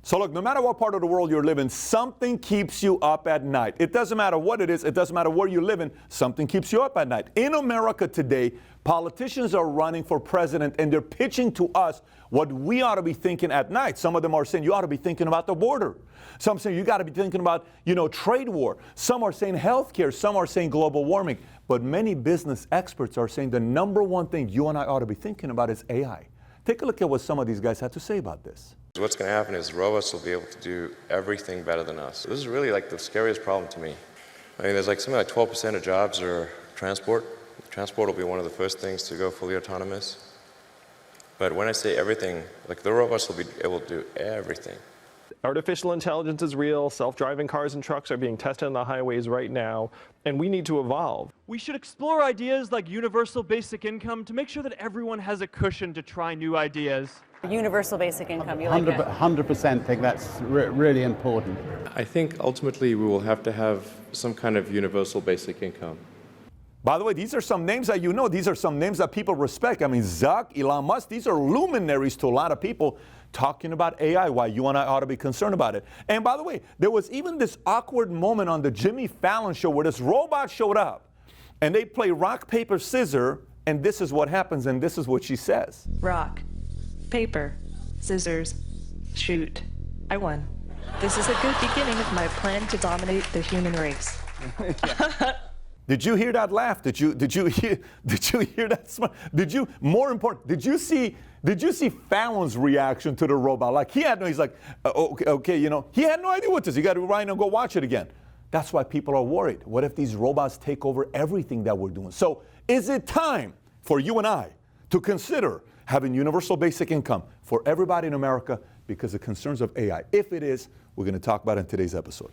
So look, no matter what part of the world you're living, something keeps you up at night. It doesn't matter what it is. It doesn't matter where you live in. Something keeps you up at night. In America today, politicians are running for president, and they're pitching to us what we ought to be thinking at night. Some of them are saying you ought to be thinking about the border. Some say you got to be thinking about, trade war. Some are saying healthcare. Some are saying global warming. But many business experts are saying the number one thing you and I ought to be thinking about is AI. Take a look at what some of these guys had to say about this. What's going to happen is robots will be able to do everything better than us. This is really like the scariest problem to me. I mean, there's like something like 12% of jobs are transport. Transport will be one of the first things to go fully autonomous. But when I say everything, like the robots will be able to do everything. Artificial intelligence is real. Self-driving cars and trucks are being tested on the highways right now, and we need to evolve. We should explore ideas like universal basic income to make sure that everyone has a cushion to try new ideas. Universal basic income, you like it? 100% think that's really important. I think ultimately we will have to have some kind of universal basic income. By the way, these are some names that you know. These are some names that people respect. I mean, Zuck, Elon Musk, these are luminaries to a lot of people talking about AI, why you and I ought to be concerned about it. And by the way, there was even this awkward moment on the Jimmy Fallon show where this robot showed up and they play rock, paper, scissors, and this is what happens, and this is what she says. Rock, paper, scissors, shoot. I won. This is a good beginning of my plan to dominate the human race. Did you hear that laugh? Did you hear that smile? More important, did you see Fallon's reaction to the robot? Like he's like, okay, he had no idea what this is. You got to right now go watch it again. That's why people are worried. What if these robots take over everything that we're doing? So is it time for you and I to consider having universal basic income for everybody in America because of concerns of AI? If it is, we're going to talk about it in today's episode.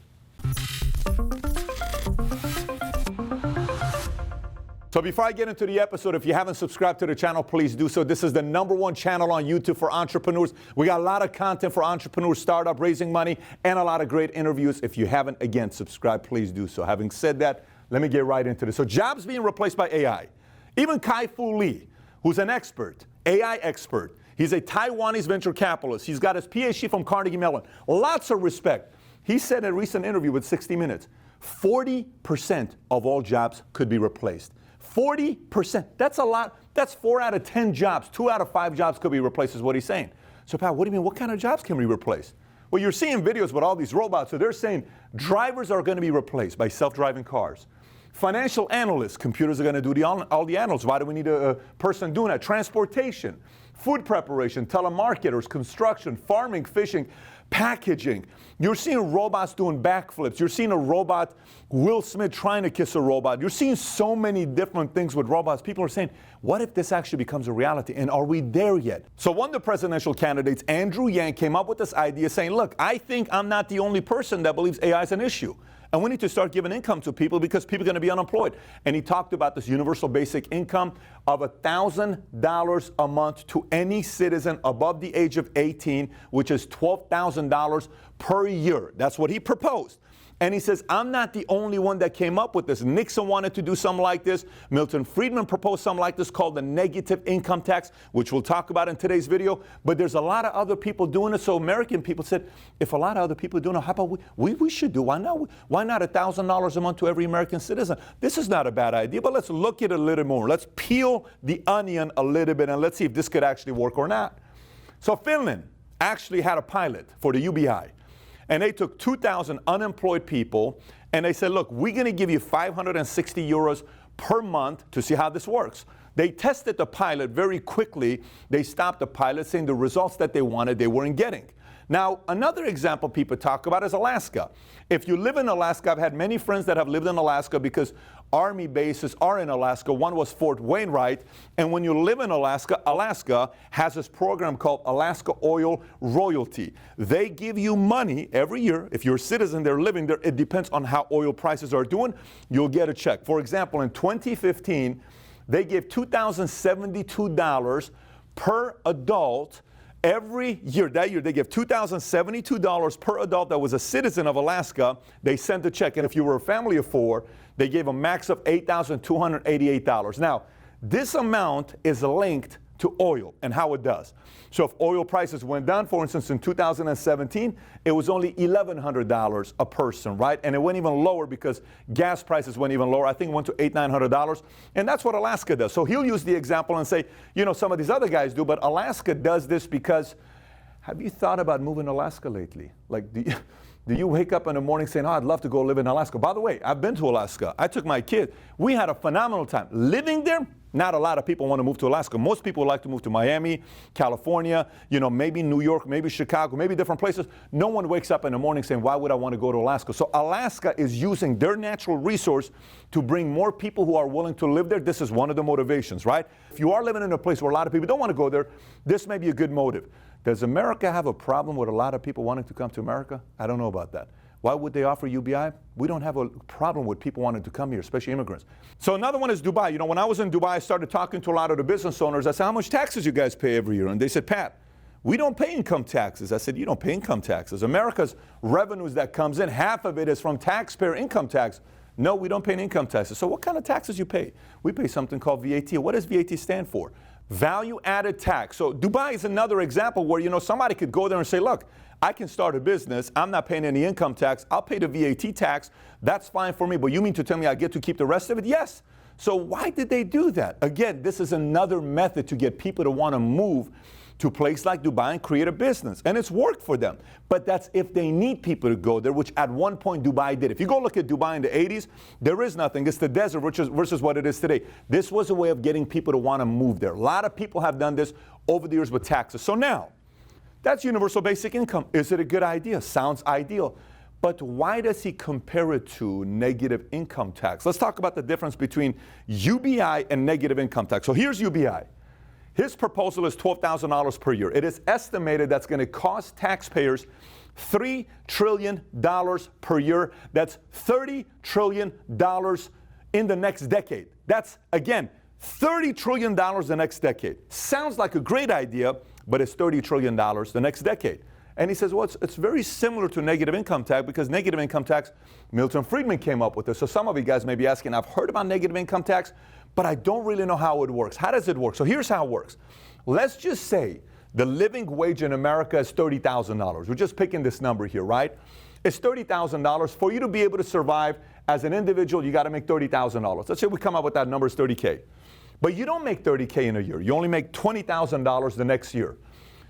So before I get into the episode, if you haven't subscribed to the channel, please do so. This is the #1 channel on YouTube for entrepreneurs. We got a lot of content for entrepreneurs, startup, raising money, and a lot of great interviews. If you haven't, again, subscribe, please do so. Having said that, let me get right into this. So jobs being replaced by AI. Even Kai-Fu Lee, who's an expert, AI expert. He's a Taiwanese venture capitalist. He's got his PhD from Carnegie Mellon. Lots of respect. He said in a recent interview with 60 Minutes, 40% of all jobs could be replaced. 40%. That's a lot. That's 4 out of 10 jobs. 2 out of 5 jobs could be replaced is what he's saying. So, Pat, what do you mean? What kind of jobs can we replace? Well, you're seeing videos with all these robots. So they're saying drivers are going to be replaced by self-driving cars. Financial analysts, computers are going to do all the analysts. Why do we need a person doing that? Transportation, food preparation, telemarketers, construction, farming, fishing, packaging. You're seeing robots doing backflips. You're seeing a robot, Will Smith trying to kiss a robot. You're seeing so many different things with robots. People are saying, what if this actually becomes a reality? And are we there yet? So one of the presidential candidates, Andrew Yang, came up with this idea saying, look, I think I'm not the only person that believes AI is an issue. And we need to start giving income to people because people are going to be unemployed. And he talked about this universal basic income of $1,000 a month to any citizen above the age of 18, which is $12,000 per year. That's what he proposed. And he says, I'm not the only one that came up with this. Nixon wanted to do something like this. Milton Friedman proposed something like this called the negative income tax, which we'll talk about in today's video. But there's a lot of other people doing it. So American people said, if a lot of other people are doing it, how about we should do? Why not $1,000 a month to every American citizen? This is not a bad idea, but let's look at it a little more. Let's peel the onion a little bit and let's see if this could actually work or not. So Finland actually had a pilot for the UBI. And they took 2,000 unemployed people, and they said, look, we're going to give you 560 euros per month to see how this works. They tested the pilot very quickly. They stopped the pilot, saying the results that they wanted, they weren't getting. Now, another example people talk about is Alaska. If you live in Alaska, I've had many friends that have lived in Alaska because Army bases are in Alaska. One was Fort Wainwright. And when you live in Alaska, Alaska has this program called Alaska Oil Royalty. They give you money every year. If you're a citizen, they're living there. It depends on how oil prices are doing. You'll get a check. For example, in 2015, they gave $2,072 per adult. Every year, that year, they give $2,072 per adult that was a citizen of Alaska. They sent a check. And if you were a family of 4, they gave a max of $8,288. Now, this amount is linked to oil and how it does. So if oil prices went down, for instance, in 2017, it was only $1,100 a person, right? And it went even lower because gas prices went even lower. I think it went to $800-900. And that's what Alaska does. So he'll use the example and say, you know, some of these other guys do, but Alaska does this because, have you thought about moving to Alaska lately? Like, do you wake up in the morning saying, oh, I'd love to go live in Alaska? By the way, I've been to Alaska. I took my kid. We had a phenomenal time. Living there, not a lot of people want to move to Alaska. Most people like to move to Miami, California, you know, maybe New York, maybe Chicago, maybe different places. No one wakes up in the morning saying, why would I want to go to Alaska? So Alaska is using their natural resource to bring more people who are willing to live there. This is one of the motivations, right? If you are living in a place where a lot of people don't want to go there, this may be a good motive. Does America have a problem with a lot of people wanting to come to America? I don't know about that. Why would they offer UBI? We don't have a problem with people wanting to come here, especially immigrants. So another one is Dubai. You know, when I was in Dubai, I started talking to a lot of the business owners. I said, how much taxes you guys pay every year? And they said, Pat, we don't pay income taxes. I said, you don't pay income taxes. America's revenues that comes in, half of it is from taxpayer income tax. No, we don't pay any income taxes. So what kind of taxes you pay? We pay something called VAT. What does VAT stand for? Value added tax. So Dubai is another example where, you know, somebody could go there and say, look, I can start a business. I'm not paying any income tax. I'll pay the VAT tax. That's fine for me. But you mean to tell me I get to keep the rest of it? Yes. So why did they do that? Again, this is another method to get people to want to move to a place like Dubai and create a business. And it's worked for them. But that's if they need people to go there, which at one point Dubai did. If you go look at Dubai in the 80s, there is nothing. It's the desert versus what it is today. This was a way of getting people to want to move there. A lot of people have done this over the years with taxes. So now, that's universal basic income. Is it a good idea? Sounds ideal. But why does he compare it to negative income tax? Let's talk about the difference between UBI and negative income tax. So here's UBI. His proposal is $12,000 per year. It is estimated that's going to cost taxpayers $3 trillion per year. That's $30 trillion in the next decade. That's, again, $30 trillion the next decade. Sounds like a great idea, but it's $30 trillion the next decade. And he says, well, it's very similar to negative income tax because negative income tax, Milton Friedman came up with this. So some of you guys may be asking, I've heard about negative income tax, but I don't really know how it works. How does it work? So here's how it works. Let's just say the living wage in America is $30,000. We're just picking this number here, right? It's $30,000. For you to be able to survive as an individual, you got to make $30,000. Let's say we come up with that number is $30K. But you don't make $30K in a year. You only make $20,000 the next year.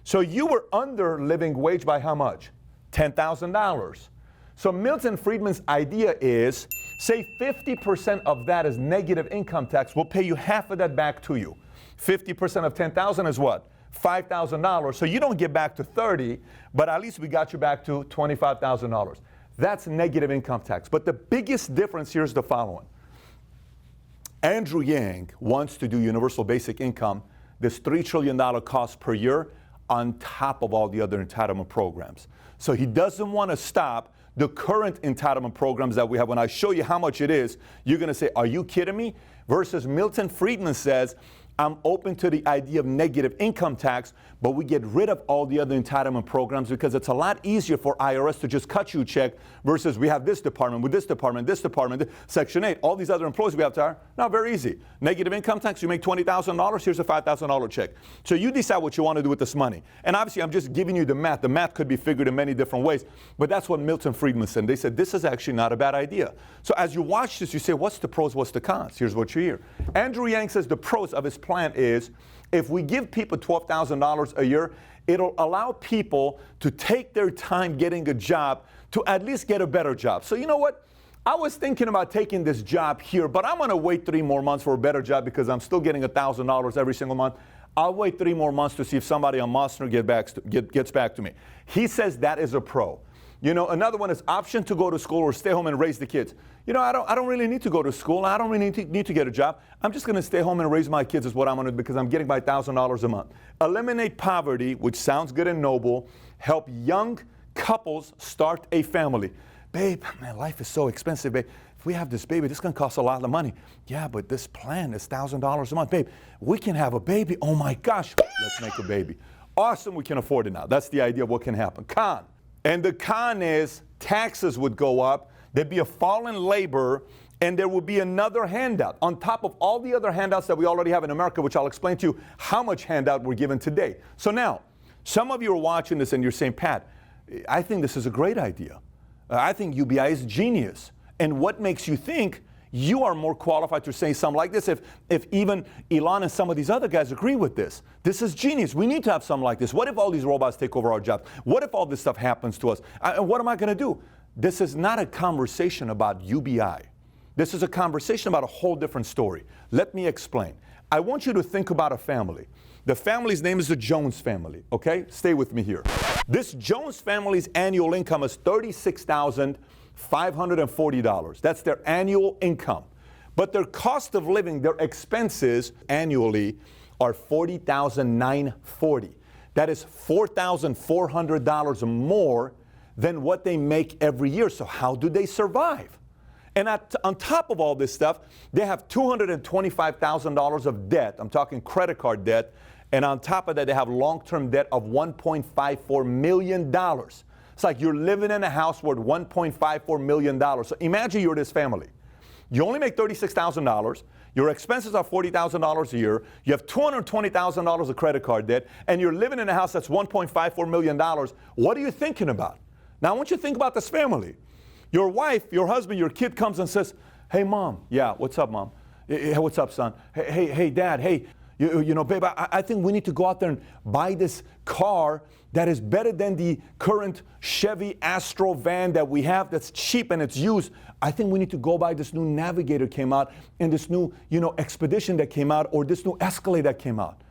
So you were under living wage by how much? $10,000. So Milton Friedman's idea is, say 50% of that is negative income tax. We'll pay you half of that back to you. 50% of $10,000 is what? $5,000. So you don't get back to 30, but at least we got you back to $25,000. That's negative income tax. But the biggest difference here is the following. Andrew Yang wants to do universal basic income, this $3 trillion cost per year, on top of all the other entitlement programs. So he doesn't want to stop the current entitlement programs that we have. When I show you how much it is, you're going to say, are you kidding me? Versus Milton Friedman says, I'm open to the idea of negative income tax, but we get rid of all the other entitlement programs because it's a lot easier for IRS to just cut you a check versus we have this department, with this department, Section 8, all these other employees we have to hire. No, very easy. Negative income tax, you make $20,000, here's a $5,000 check. So you decide what you want to do with this money. And obviously, I'm just giving you the math. The math could be figured in many different ways, but that's what Milton Friedman said. They said, this is actually not a bad idea. So as you watch this, you say, what's the pros, what's the cons? Here's what you hear. Andrew Yang says the pros of his plan is if we give people $12,000 a year, it'll allow people to take their time getting a job to at least get a better job. So you know what? I was thinking about taking this job here, but I'm going to wait 3 more months for a better job because I'm still getting $1,000 every single month. I'll wait 3 more months to see if somebody on Monster gets back to me. He says that is a pro. You know, another one is option to go to school or stay home and raise the kids. You know, I don't really need to go to school. I don't really need to get a job. I'm just going to stay home and raise my kids is what I'm going to do because I'm getting my $1,000 a month. Eliminate poverty, which sounds good and noble. Help young couples start a family. Babe, man, life is so expensive, babe. If we have this baby, this is going to cost a lot of money. Yeah, but this plan is $1,000 a month. Babe, we can have a baby. Oh my gosh, let's make a baby. Awesome, we can afford it now. That's the idea of what can happen. Con. And the con is taxes would go up. There'd be a fall in labor And there will be another handout on top of all the other handouts that we already have in America, which I'll explain to you how much handout we're given today. So now, some of you are watching this and you're saying, Pat, I think this is a great idea. I think UBI is genius. And what makes you think you are more qualified to say something like this if even Elon and some of these other guys agree with this? This is genius. We need to have something like this. What if all these robots take over our jobs? What if all this stuff happens to us? And what am I going to do? This is not a conversation about UBI. This is a conversation about a whole different story. Let me explain. I want you to think about a family. The family's name is the Jones family, okay? Stay with me here. This Jones family's annual income is $36,540. That's their annual income. But their cost of living, their expenses annually are $40,940. That is $4,400 more than what they make every year. So how do they survive? And on top of all this stuff, they have $225,000 of debt. I'm talking credit card debt. And on top of that, they have long-term debt of $1.54 million. It's like you're living in a house worth $1.54 million. So imagine you're this family. You only make $36,000. Your expenses are $40,000 a year. You have $220,000 of credit card debt. And you're living in a house that's $1.54 million. What are you thinking about? Now, I want you to think about this family. Your wife, your husband, your kid comes and says, hey, Mom. Yeah, what's up, Mom? Hey, what's up, son? Hey, Dad, hey, you know, babe, I think we need to go out there and buy this car that is better than the current Chevy Astro van that we have that's cheap and it's used. I think we need to go buy this new Navigator came out and this new, Expedition that came out or this new Escalade that came out.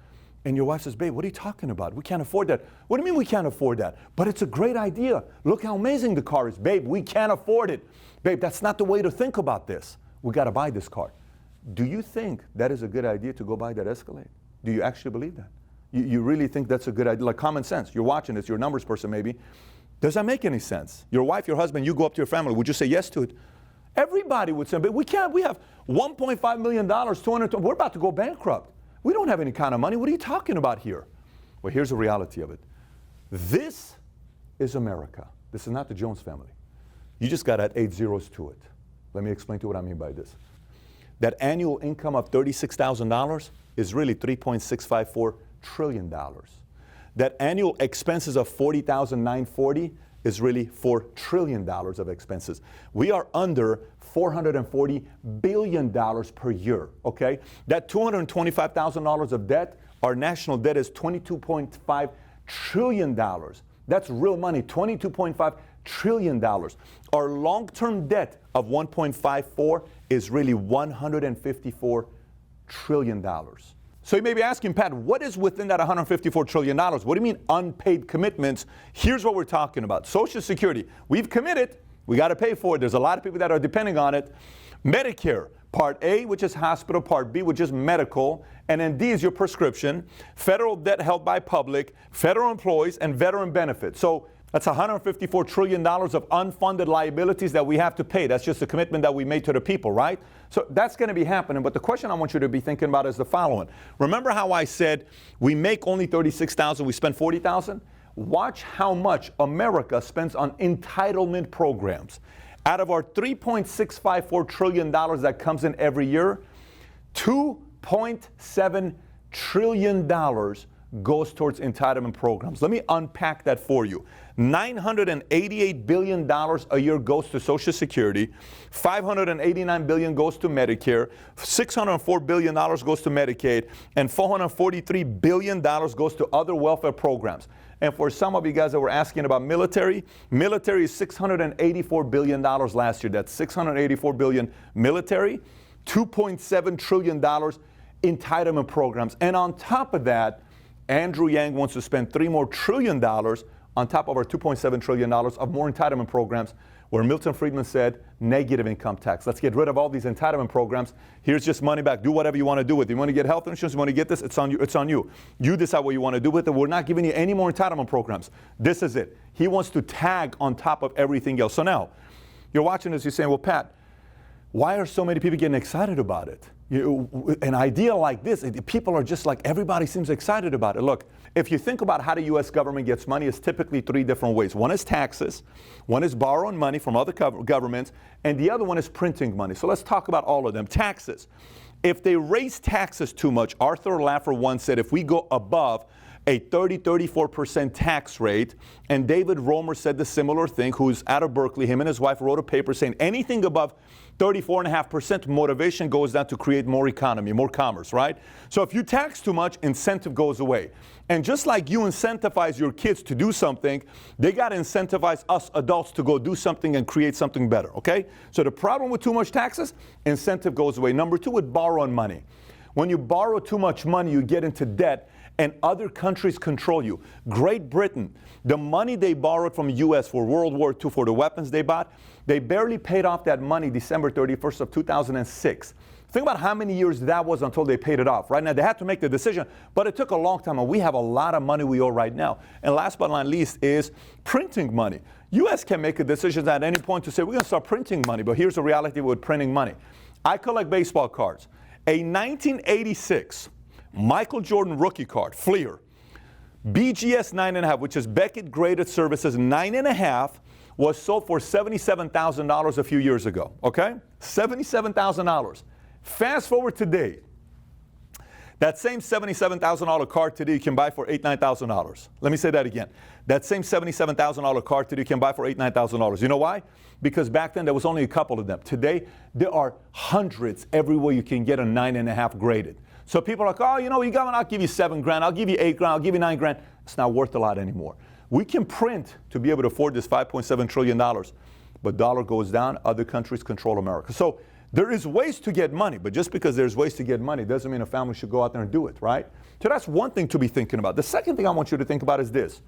And your wife says, babe, what are you talking about? We can't afford that. What do you mean we can't afford that? But it's a great idea. Look how amazing the car is. Babe, we can't afford it. Babe, that's not the way to think about this. We got to buy this car. Do you think that is a good idea to go buy that Escalade? Do you actually believe that? You really think that's a good idea? Like common sense. You're watching this. You're a numbers person maybe. Does that make any sense? Your wife, your husband, you go up to your family. Would you say yes to it? Everybody would say, but we can't. We have $1.5 million, we're about to go bankrupt. We don't have any kind of money. What are you talking about here? Well, here's the reality of it. This is America. This is not the Jones family. You just got to add 8 zeros to it. Let me explain to you what I mean by this. That annual income of $36,000 is really $3.654 trillion. That annual expenses of $40,940 is really $4 trillion of expenses. We are under $440 billion per year, okay? That $225,000 of debt, our national debt is $22.5 trillion. That's real money, $22.5 trillion. Our long-term debt of $1.54 is really $154 trillion. So you may be asking, Pat, what is within that $154 trillion? What do you mean unpaid commitments? Here's what we're talking about. Social Security, we've committed. We got to pay for it. There's a lot of people that are depending on it. Medicare, Part A, which is hospital, Part B, which is medical, and then D is your prescription, federal debt held by public, federal employees, and veteran benefits. So that's $154 trillion of unfunded liabilities that we have to pay. That's just a commitment that we made to the people, right? So that's going to be happening. But the question I want you to be thinking about is the following. Remember how I said we make only $36,000, we spend $40,000? Watch how much America spends on entitlement programs. Out of our $3.654 trillion that comes in every year, $2.7 trillion goes towards entitlement programs. Let me unpack that for you. $988 billion a year goes to Social Security, $589 billion goes to Medicare, $604 billion goes to Medicaid, and $443 billion goes to other welfare programs. And for some of you guys that were asking about military is $684 billion last year. That's $684 billion military, $2.7 trillion entitlement programs. And on top of that, Andrew Yang wants to spend $3 trillion more on top of our $2.7 trillion of more entitlement programs, where Milton Friedman said negative income tax. Let's get rid of all these entitlement programs. Here's just money back. Do whatever you want to do with it. You want to get health insurance, you want to get this, it's on you. It's on you. You decide what you want to do with it. We're not giving you any more entitlement programs. This is it. He wants to tag on top of everything else. So now, you're watching this, you're saying, well, Pat, why are so many people getting excited about it? an idea like this, people are just like, everybody seems excited about it. Look, if you think about how the U.S. government gets money, it's typically three different ways. One is taxes, one is borrowing money from other governments, and the other one is printing money. So let's talk about all of them. Taxes. If they raise taxes too much, Arthur Laffer once said, if we go above a 34% tax rate, and David Romer said the similar thing, who's out of Berkeley, him and his wife wrote a paper saying anything above 34.5% motivation goes down to create more economy, more commerce, right? So if you tax too much, incentive goes away. And just like you incentivize your kids to do something, they got to incentivize us adults to go do something and create something better, okay? So the problem with too much taxes, incentive goes away. Number two, with borrowing money. When you borrow too much money, you get into debt, and other countries control you. Great Britain, the money they borrowed from the U.S. for World War II for the weapons they bought, they barely paid off that money December 31st of 2006. Think about how many years that was until they paid it off. Right now, they had to make the decision, but it took a long time, and we have a lot of money we owe right now. And last but not least is printing money. U.S. can make a decision at any point to say, we're going to start printing money, but here's the reality with printing money. I collect baseball cards. A 1986 Michael Jordan rookie card, Fleer, BGS 9.5, which is Beckett Graded Services 9.5, was sold for $77,000 a few years ago, okay? $77,000. Fast forward today, that same $77,000 card today you can buy for $8,000, $9,000. Let me say that again. That same $77,000 card today you can buy for $8,000, $9,000. You know why? Because back then there was only a couple of them. Today, there are hundreds everywhere you can get a 9.5 graded. So people are like, oh, you know, I'll give you $7,000, I'll give you $8,000, I'll give you $9,000. It's not worth a lot anymore. We can print to be able to afford this $5.7 trillion, but dollar goes down, other countries control America. So there is ways to get money, but just because there's ways to get money doesn't mean a family should go out there and do it, right? So that's one thing to be thinking about. The second thing I want you to think about is this.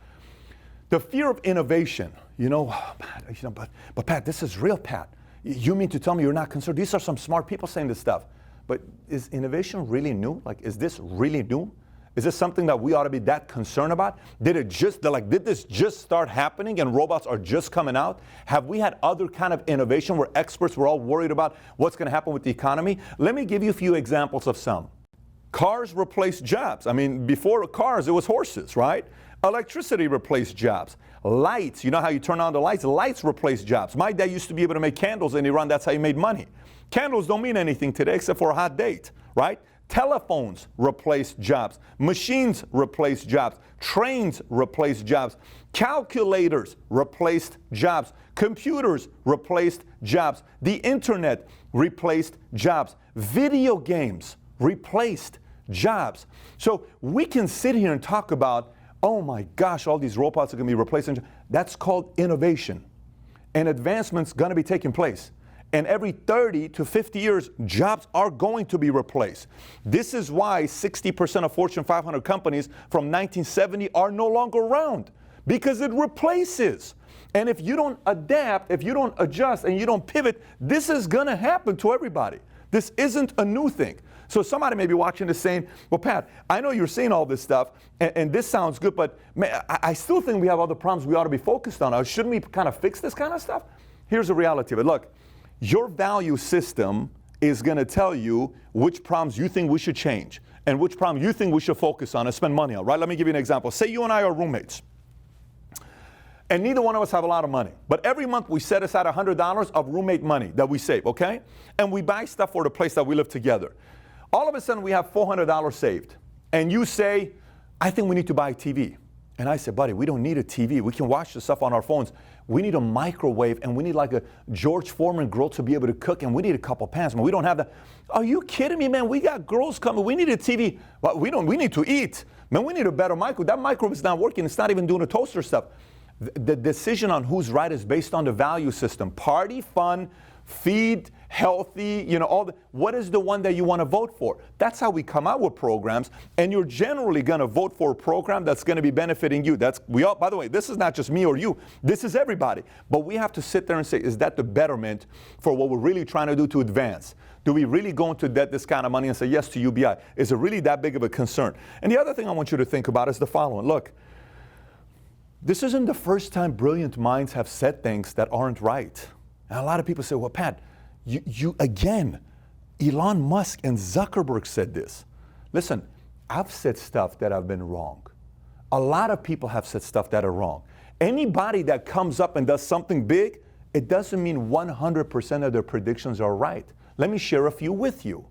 The fear of innovation. But Pat, this is real, Pat. You mean to tell me you're not concerned? These are some smart people saying this stuff. But is innovation really new? Like, is this really new? Is this something that we ought to be that concerned about? Did this just start happening and robots are just coming out? Have we had other kind of innovation where experts were all worried about what's going to happen with the economy? Let me give you a few examples of some. Cars replaced jobs. I mean, before cars, it was horses, right? Electricity replaced jobs. Lights, you know how you turn on the lights? Lights replaced jobs. My dad used to be able to make candles in Iran. That's how he made money. Candles don't mean anything today except for a hot date, right? Telephones replaced jobs. Machines replaced jobs. Trains replaced jobs. Calculators replaced jobs. Computers replaced jobs. The internet replaced jobs. Video games replaced jobs. So we can sit here and talk about, oh my gosh, all these robots are going to be replacing jobs. That's called innovation. And advancement's going to be taking place. And every 30 to 50 years, jobs are going to be replaced. This is why 60% of Fortune 500 companies from 1970 are no longer around, because it replaces. And if you don't adapt, if you don't adjust, and you don't pivot, this is going to happen to everybody. This isn't a new thing. So somebody may be watching this saying, well, Pat, I know you're saying all this stuff, and this sounds good, but man, I still think we have other problems we ought to be focused on. Shouldn't we kind of fix this kind of stuff? Here's the reality of it. Look, your value system is going to tell you which problems you think we should change and which problem you think we should focus on and spend money on, right? Let me give you an example. Say you and I are roommates, and neither one of us have a lot of money. But every month we set aside $100 of roommate money that we save, okay? And we buy stuff for the place that we live together. All of a sudden we have $400 saved. And you say, I think we need to buy a TV. And I said, buddy, we don't need a TV. We can watch the stuff on our phones. We need a microwave, and we need like a George Foreman grill to be able to cook, and we need a couple pans. Man, we don't have that. Are you kidding me, man? We got girls coming. We need a TV. Well, we need to eat. Man, we need a better microwave. That microwave is not working. It's not even doing the toaster stuff. The decision on who's right is based on the value system. Party, fun, feed, healthy, what is the one that you want to vote for? That's how we come out with programs, and you're generally going to vote for a program that's going to be benefiting you. By the way, this is not just me or you, this is everybody. But we have to sit there and say, is that the betterment for what we're really trying to do to advance? Do we really go into debt this kind of money and say yes to UBI? Is it really that big of a concern? And the other thing I want you to think about is the following. Look, this isn't the first time brilliant minds have said things that aren't right. And a lot of people say, well, Pat, you again, Elon Musk and Zuckerberg said this. Listen, I've said stuff that have been wrong. A lot of people have said stuff that are wrong. Anybody that comes up and does something big, it doesn't mean 100% of their predictions are right. Let me share a few with you.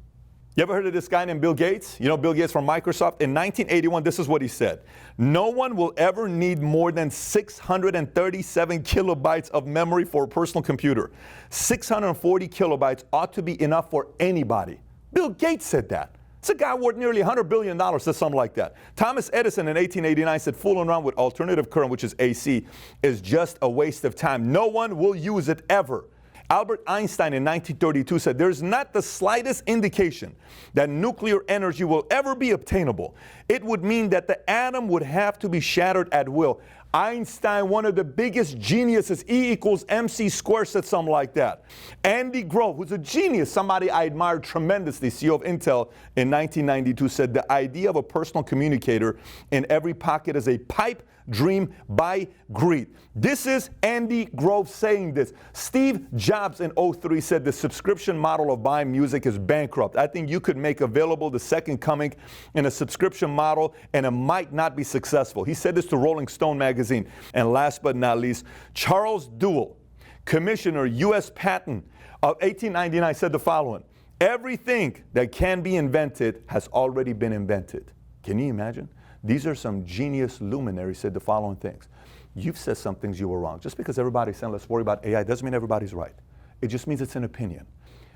You ever heard of this guy named Bill Gates? You know Bill Gates from Microsoft? In 1981, this is what he said. No one will ever need more than 637 kilobytes of memory for a personal computer. 640 kilobytes ought to be enough for anybody. Bill Gates said that. It's a guy worth nearly $100 billion, said something like that. Thomas Edison in 1889 said fooling around with alternative current, which is AC, is just a waste of time. No one will use it ever. Albert Einstein in 1932 said there's not the slightest indication that nuclear energy will ever be obtainable. It would mean that the atom would have to be shattered at will. Einstein, one of the biggest geniuses, E equals MC squared, said something like that. Andy Grove, who's a genius, somebody I admired tremendously, CEO of Intel in 1992, said the idea of a personal communicator in every pocket is a pipe dream by greed. This is Andy Grove saying this. Steve Jobs in 03 said the subscription model of buying music is bankrupt. I think you could make available the second coming in a subscription model and it might not be successful. He said this to Rolling Stone magazine. And last but not least, Charles Duell, Commissioner, U.S. Patent of 1899, said the following: everything that can be invented has already been invented. Can you imagine? These are some genius luminaries said the following things. You've said some things you were wrong. Just because everybody's saying let's worry about AI doesn't mean everybody's right. It just means it's an opinion.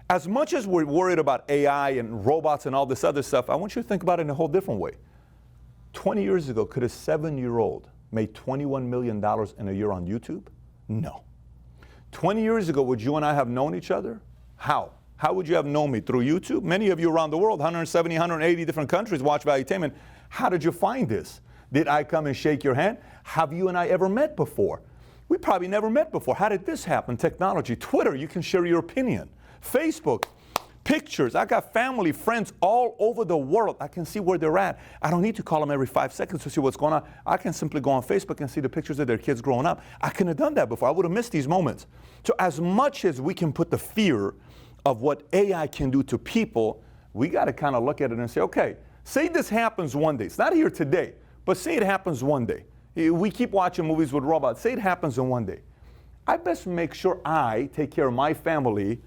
As much as we're worried about AI and robots and all this other stuff, I want you to think about it in a whole different way. 20 years ago, could a 7-year-old make $21 million in a year on YouTube? No. 20 years ago, would you and I have known each other? How? How would you have known me? Through YouTube? Many of you around the world, 170, 180 different countries watch Valuetainment. How did you find this? Did I come and shake your hand? Have you and I ever met before? We probably never met before. How did this happen? Technology. Twitter, you can share your opinion. Facebook, pictures. I got family, friends all over the world. I can see where they're at. I don't need to call them every 5 seconds to see what's going on. I can simply go on Facebook and see the pictures of their kids growing up. I couldn't have done that before. I would have missed these moments. So as much as we can put the fear of what AI can do to people, we got to kind of look at it and say, okay, say this happens one day. It's not here today, but say it happens one day. We keep watching movies with robots. Say it happens in one day. I best make sure I take care of my family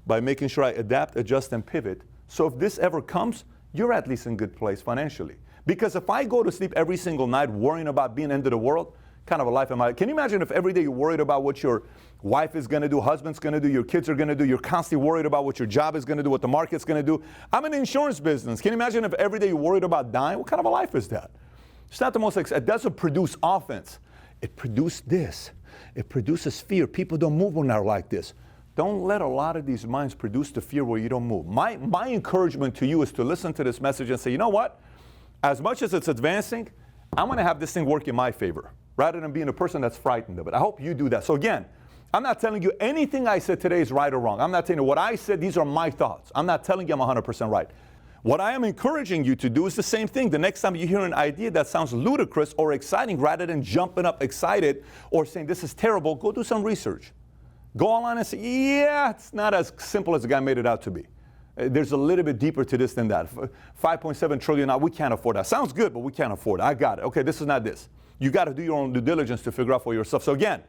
by making sure I adapt, adjust, and pivot. So if this ever comes, you're at least in good place financially. Because if I go to sleep every single night worrying about being end of the world, kind of a life am I. Can you imagine if every day you're worried about what your wife is going to do, husband's going to do, your kids are going to do, you're constantly worried about what your job is going to do, what the market's going to do. I'm in the insurance business. Can you imagine if every day you're worried about dying? What kind of a life is that? It's not the most, it doesn't produce offense. It produces this. It produces fear. People don't move when they're like this. Don't let a lot of these minds produce the fear where you don't move. My encouragement to you is to listen to this message and say, you know what? As much as it's advancing, I'm going to have this thing work in my favor, rather than being a person that's frightened of it. I hope you do that. So again, I'm not telling you anything I said today is right or wrong. I'm not telling you what I said. These are my thoughts. I'm not telling you I'm 100% right. What I am encouraging you to do is the same thing. The next time you hear an idea that sounds ludicrous or exciting, rather than jumping up excited or saying this is terrible, go do some research. Go online and say, yeah, it's not as simple as the guy made it out to be. There's a little bit deeper to this than that. 5.7 trillion, we can't afford that. Sounds good, but we can't afford it. I got it. Okay, this is not this. You got to do your own due diligence to figure out for yourself. So again,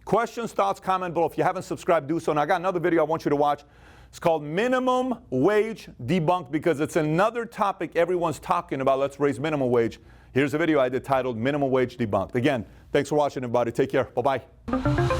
questions, thoughts, comment below. If you haven't subscribed, do so. And I got another video I want you to watch. It's called Minimum Wage Debunked, because it's another topic everyone's talking about. Let's raise minimum wage. Here's a video I did titled Minimum Wage Debunked. Again, thanks for watching, everybody. Take care. Bye-bye.